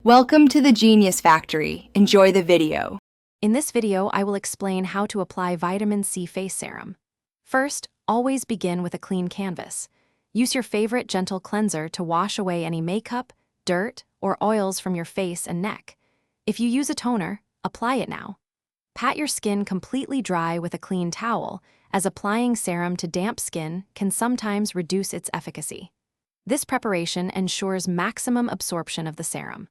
Welcome to the Genius Factory. Enjoy the video. In this video, I will explain how to apply vitamin C face serum. First, always begin with a clean canvas. Use your favorite gentle cleanser to wash away any makeup, dirt, or oils from your face and neck. If you use a toner, apply it now. Pat your skin completely dry with a clean towel, as applying serum to damp skin can sometimes reduce its efficacy. This preparation ensures maximum absorption of the serum.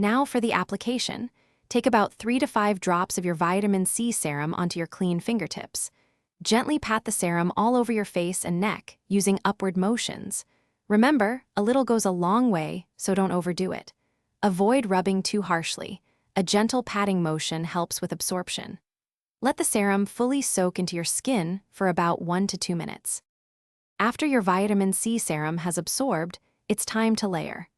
Now for the application. Take about 3 to 5 drops of your vitamin C serum onto your clean fingertips. Gently pat the serum all over your face and neck using upward motions. Remember, a little goes a long way, so don't overdo it. Avoid rubbing too harshly. A gentle patting motion helps with absorption. Let the serum fully soak into your skin for about 1 to 2 minutes. After your vitamin C serum has absorbed, it's time to layer.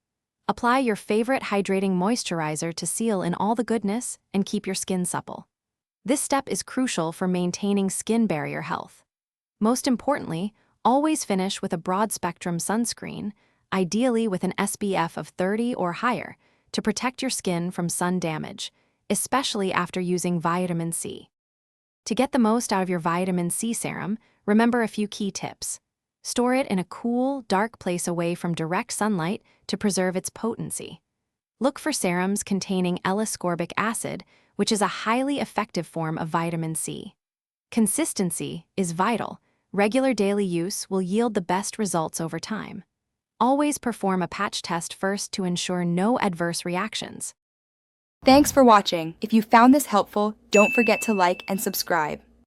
Apply your favorite hydrating moisturizer to seal in all the goodness and keep your skin supple. This step is crucial for maintaining skin barrier health. Most importantly, always finish with a broad-spectrum sunscreen, ideally with an SPF of 30 or higher, to protect your skin from sun damage, especially after using vitamin C. To get the most out of your vitamin C serum, remember a few key tips. Store it in a cool, dark place away from direct sunlight to preserve its potency. Look for serums containing L-ascorbic acid, which is a highly effective form of vitamin C. Consistency is vital. Regular daily use will yield the best results over time. Always perform a patch test first to ensure no adverse reactions. Thanks for watching. If you found this helpful, don't forget to like and subscribe.